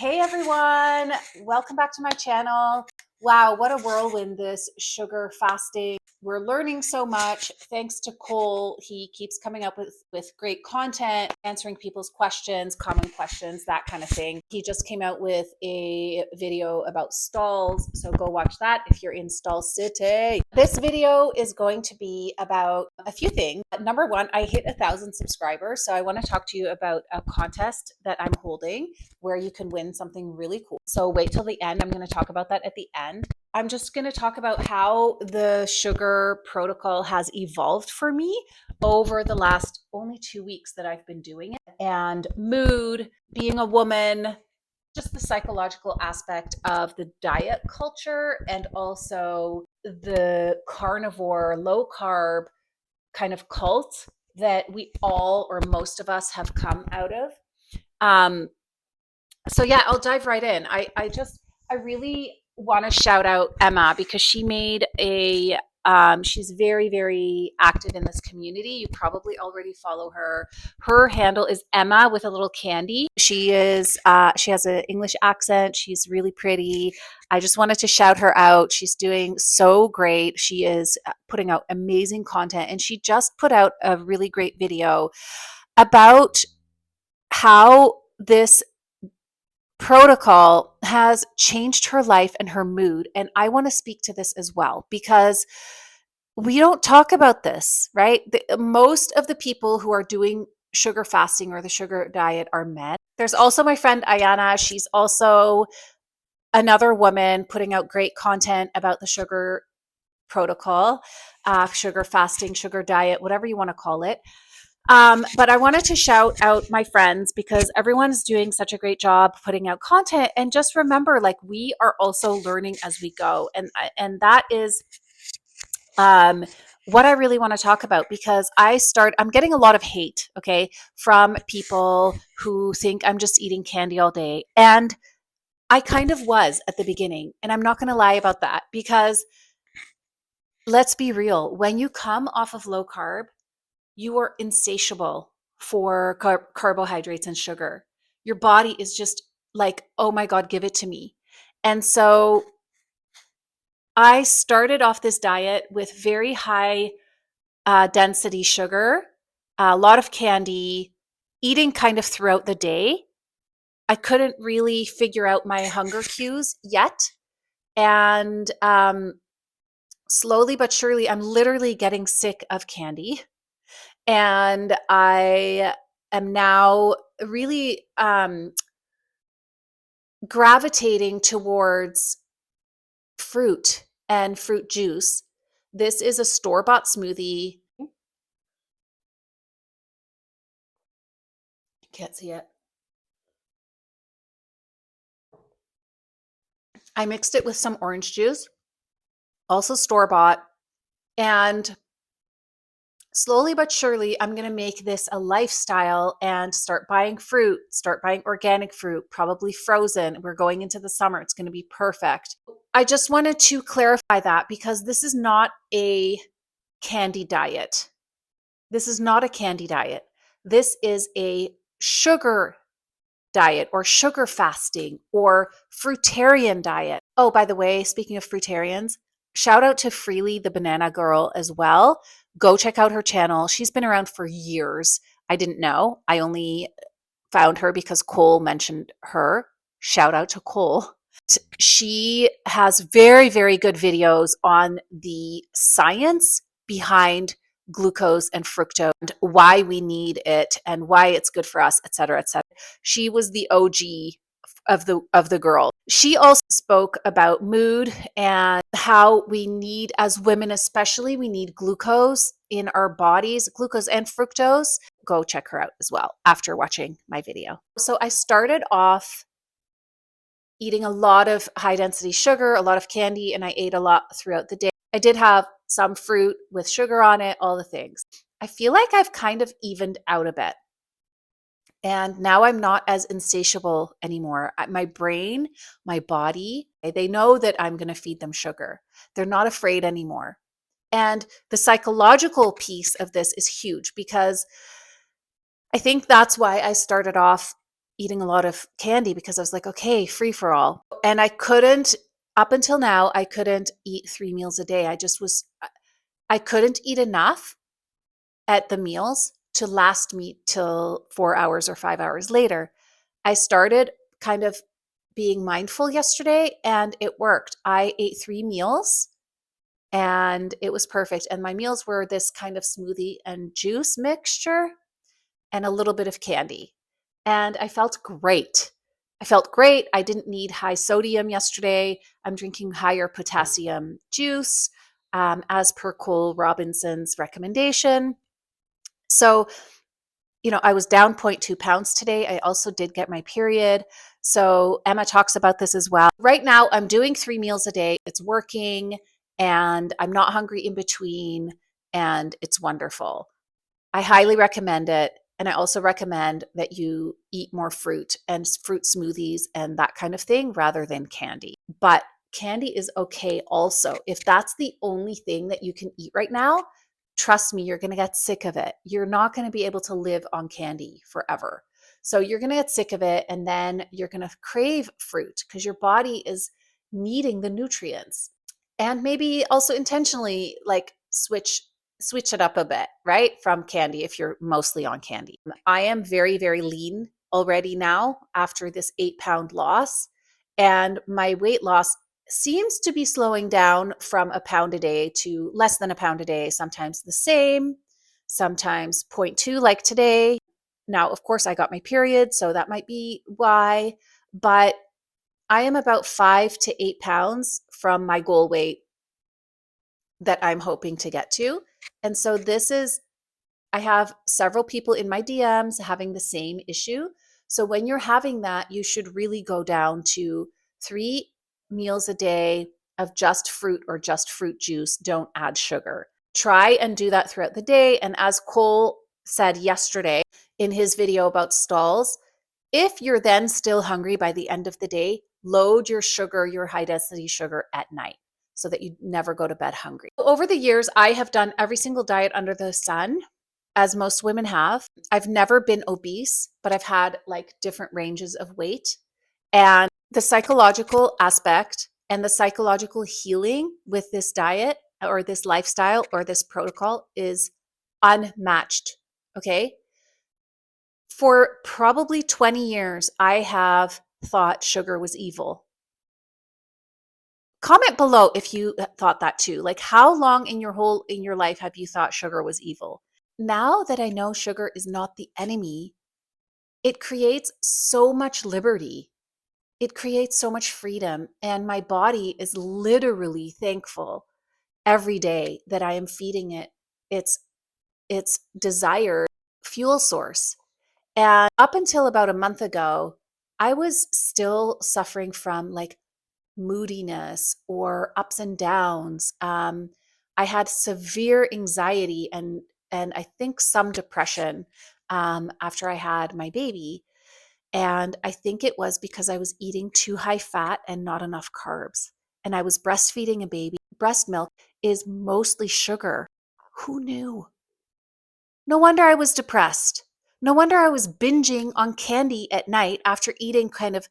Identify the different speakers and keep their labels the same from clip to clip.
Speaker 1: Hey everyone, welcome back to my channel. Wow, what a whirlwind this sugar fasting. We're learning so much. Thanks to Cole, he keeps coming up with great content, answering people's questions, common questions, that kind of thing. He just came out with a video about stalls, so go watch that if you're in Stall City. This video is going to be about a few things. Number one, I hit 1,000 subscribers, so I want to talk to you about a contest that I'm holding where you can win something really cool. So wait till the end. I'm going to talk about that at the end. I'm just going to talk about how the sugar protocol has evolved for me over the last only 2 weeks that I've been doing it, and mood, being a woman, just the psychological aspect of the diet culture, and also the carnivore, low carb kind of cult that we all, or most of us, have come out of. So yeah, I'll dive right in. I really want to shout out Emma because she made a she's very, very active in this community. You probably already follow her. Her handle is Emma with a little candy. She has an English accent. She's really pretty. I just wanted to shout her out. She's doing so great. She is putting out amazing content, and she just put out a really great video about how this protocol has changed her life and her mood. And I want to speak to this as well because we don't talk about this, right? Most of the people who are doing sugar fasting or the sugar diet are men. There's also my friend Ayala. She's also another woman putting out great content about the sugar protocol, sugar fasting, sugar diet, whatever you want to call it. But I wanted to shout out my friends because everyone's doing such a great job putting out content. And just remember, like, we are also learning as we go. And that is what I really want to talk about, because I'm getting a lot of hate, okay, from people who think I'm just eating candy all day. And I kind of was at the beginning. And I'm not going to lie about that, because let's be real. When you come off of low carb, you are insatiable for carbohydrates and sugar. Your body is just like, oh my God, give it to me. And so I started off this diet with very high density sugar, a lot of candy, eating kind of throughout the day. I couldn't really figure out my hunger cues yet. And slowly but surely, I'm literally getting sick of candy. And I am now really gravitating towards fruit and fruit juice. This is a store-bought smoothie. Can't see it. I mixed it with some orange juice, also store-bought, and slowly but surely, I'm going to make this a lifestyle and start buying fruit, start buying organic fruit, probably frozen. We're going into the summer. It's going to be perfect. I just wanted to clarify that because this is not a candy diet. This is not a candy diet. This is a sugar diet or sugar fasting or fruitarian diet. Oh, by the way, speaking of fruitarians, shout out to Freelee, the banana girl, as well. Go check out her channel. She's been around for years. I didn't know. I only found her because Cole mentioned her. Shout out to Cole. She has very, very good videos on the science behind glucose and fructose and why we need it and why it's good for us, etc., etc. She was the OG of the girl. She also spoke about mood and how we need, as women especially, we need glucose in our bodies, glucose and fructose. Go check her out as well after watching my video. So I started off eating a lot of high density sugar, a lot of candy, and I ate a lot throughout the day. I did have some fruit with sugar on it, all the things. I feel like I've kind of evened out a bit. And now I'm not as insatiable anymore. My brain, my body, they know that I'm going to feed them sugar. They're not afraid anymore. And the psychological piece of this is huge because I think that's why I started off eating a lot of candy because I was like, okay, free for all. And I couldn't, up until now, I couldn't eat 3 meals a day. I couldn't eat enough at the meals to last me till 4 hours or 5 hours later. I started kind of being mindful yesterday and it worked. I ate 3 meals and it was perfect. And my meals were this kind of smoothie and juice mixture and a little bit of candy. And I felt great. I felt great. I didn't need high sodium yesterday. I'm drinking higher potassium juice as per Cole Robinson's recommendation. So, I was down 0.2 pounds today. I also did get my period. So, Emma talks about this as well. Right now, I'm doing 3 meals a day. It's working and I'm not hungry in between, and it's wonderful. I highly recommend it. And I also recommend that you eat more fruit and fruit smoothies and that kind of thing rather than candy. But candy is okay also. If that's the only thing that you can eat right now, trust me, you're going to get sick of it. You're not going to be able to live on candy forever. So you're going to get sick of it and then you're going to crave fruit because your body is needing the nutrients. And maybe also intentionally like switch it up a bit, right? From candy if you're mostly on candy. I am very, very lean already now after this 8-pound loss. And my weight loss seems to be slowing down from a pound a day to less than a pound a day, sometimes the same, sometimes 0.2 like today. Now, of course, I got my period, so that might be why, but I am about 5 to 8 pounds from my goal weight that I'm hoping to get to. And so I have several people in my DMs having the same issue. So when you're having that, you should really go down to 3 meals a day of just fruit or just fruit juice. Don't add sugar. Try and do that throughout the day. And as Cole said yesterday in his video about stalls, if you're then still hungry by the end of the day, load your sugar, your high density sugar at night so that you never go to bed hungry. Over the years, I have done every single diet under the sun, as most women have. I've never been obese, but I've had like different ranges of weight. And the psychological aspect and the psychological healing with this diet or this lifestyle or this protocol is unmatched. Okay. For probably 20 years, I have thought sugar was evil. Comment below if you thought that too. Like how long in your life have you thought sugar was evil? Now that I know sugar is not the enemy, it creates so much liberty. It creates so much freedom. And my body is literally thankful every day that I am feeding it its desired fuel source. And up until about a month ago, I was still suffering from like moodiness or ups and downs. I had severe anxiety and I think some depression after I had my baby. And I think it was because I was eating too high fat and not enough carbs. And I was breastfeeding a baby. Breast milk is mostly sugar. Who knew? No wonder I was depressed. No wonder I was binging on candy at night after eating kind of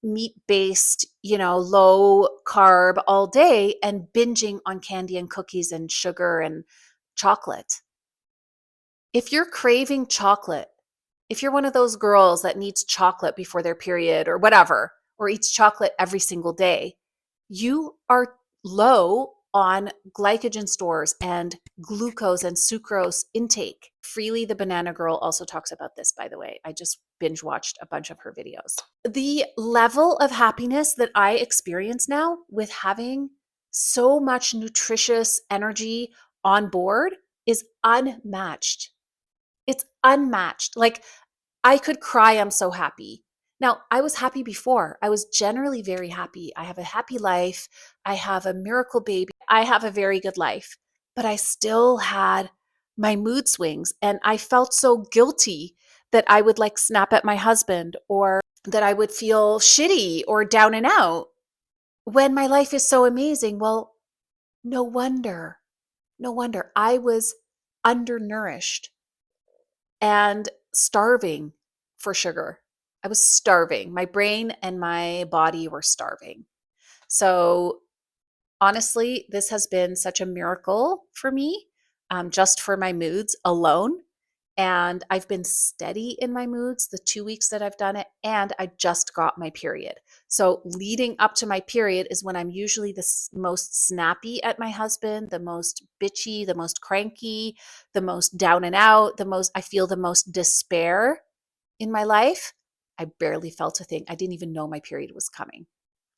Speaker 1: meat based, low carb all day and binging on candy and cookies and sugar and chocolate. If you're craving chocolate, if you're one of those girls that needs chocolate before their period or whatever, or eats chocolate every single day, you are low on glycogen stores and glucose and sucrose intake. Freelee, the banana girl, also talks about this, by the way. I just binge watched a bunch of her videos. The level of happiness that I experience now with having so much nutritious energy on board is unmatched. It's unmatched. Like I could cry. I'm so happy. Now, I was happy before. I was generally very happy. I have a happy life. I have a miracle baby. I have a very good life. But I still had my mood swings and I felt so guilty that I would like snap at my husband or that I would feel shitty or down and out when my life is so amazing. Well, no wonder. No wonder I was undernourished and starving for sugar. I was starving. My brain and my body were starving. So honestly, this has been such a miracle for me, just for my moods alone. And I've been steady in my moods the 2 weeks that I've done it, and I just got my period. So leading up to my period is when I'm usually the most snappy at my husband, the most bitchy, the most cranky, the most down and out, I feel the most despair in my life. I barely felt a thing. I didn't even know my period was coming.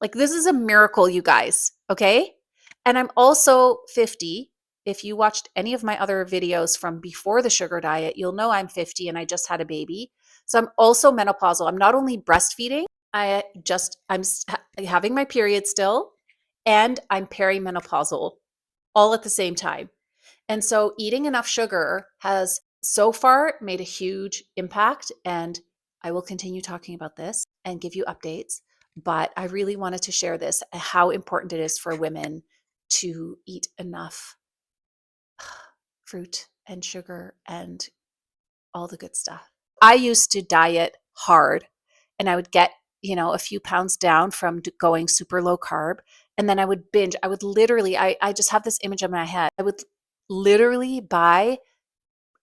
Speaker 1: Like, this is a miracle, you guys, okay? And I'm also 50. If you watched any of my other videos from before the sugar diet, you'll know I'm 50 and I just had a baby. So I'm also menopausal. I'm not only breastfeeding, I'm having my period still, and I'm perimenopausal all at the same time. And so eating enough sugar has so far made a huge impact. And I will continue talking about this and give you updates. But I really wanted to share this, how important it is for women to eat enough fruit and sugar and all the good stuff. I used to diet hard, and I would get, a few pounds down from going super low carb. And then I would binge. I would literally, I just have this image in my head. I would literally buy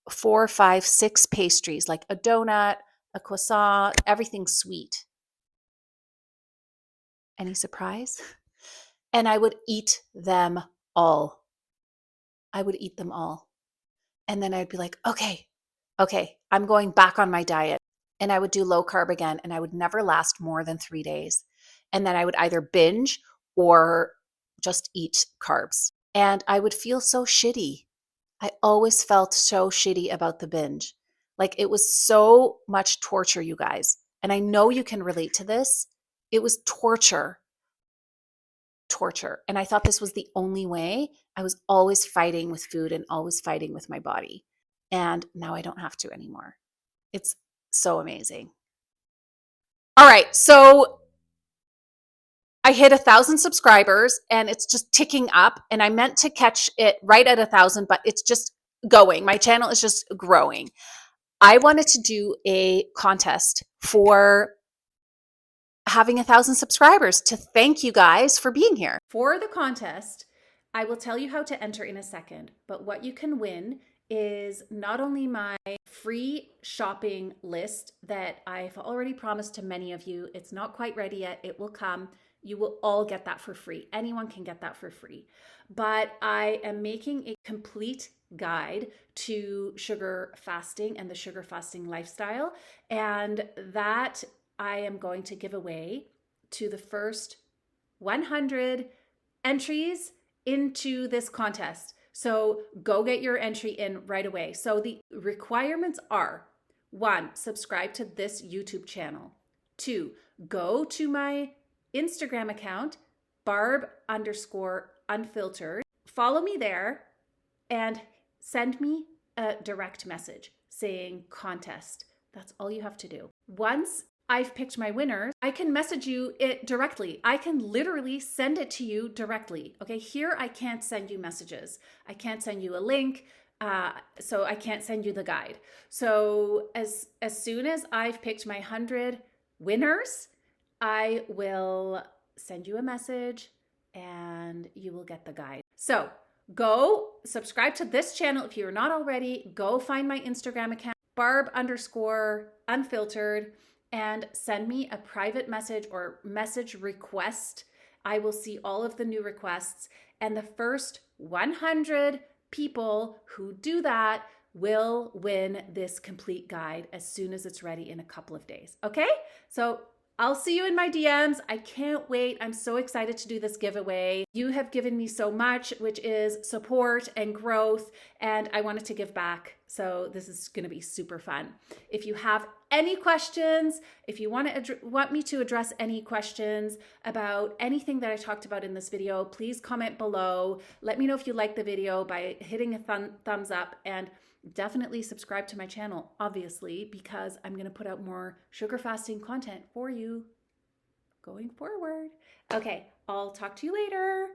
Speaker 1: 4, 5, 6 pastries, like a donut, a croissant, everything sweet. Any surprise? And I would eat them all. I would eat them all. And then I'd be like, okay, I'm going back on my diet. And I would do low carb again, and I would never last more than 3 days. And then I would either binge or just eat carbs. And I would feel so shitty. I always felt so shitty about the binge. Like, it was so much torture, you guys. And I know you can relate to this. It was torture. And I thought this was the only way. I was always fighting with food and always fighting with my body. And now I don't have to anymore. It's so amazing. All right. So I hit 1,000 subscribers and it's just ticking up. And I meant to catch it right at 1,000, but it's just going. My channel is just growing. I wanted to do a contest for having 1,000 subscribers to thank you guys for being here. For the contest, I will tell you how to enter in a second, but what you can win is not only my free shopping list that I've already promised to many of you. It's not quite ready yet. It will come. You will all get that for free. Anyone can get that for free. But I am making a complete guide to sugar fasting and the sugar fasting lifestyle. And that I am going to give away to the first 100 entries into this contest. So go get your entry in right away. So the requirements are: 1, subscribe to this YouTube channel. 2, go to my Instagram account, barb_unfiltered. Follow me there and send me a direct message saying contest. That's all you have to do. Once I've picked my winners, I can message you it directly. I can literally send it to you directly. Okay, here I can't send you messages. I can't send you a link. So I can't send you the guide. So as soon as I've picked my 100 winners, I will send you a message and you will get the guide. So go subscribe to this channel if you're not already. Go find my Instagram account, barb_unfiltered, and send me a private message or message request. I will see all of the new requests. And the first 100 people who do that will win this complete guide as soon as it's ready in a couple of days. Okay? So I'll see you in my DMs. I can't wait. I'm so excited to do this giveaway. You have given me so much, which is support and growth, and I wanted to give back. So this is going to be super fun. If you have any questions, if you want me to address any questions about anything that I talked about in this video, please comment below. Let me know if you like the video by hitting a thumbs up, and definitely subscribe to my channel, obviously, because I'm going to put out more sugar fasting content for you going forward. Okay, I'll talk to you later.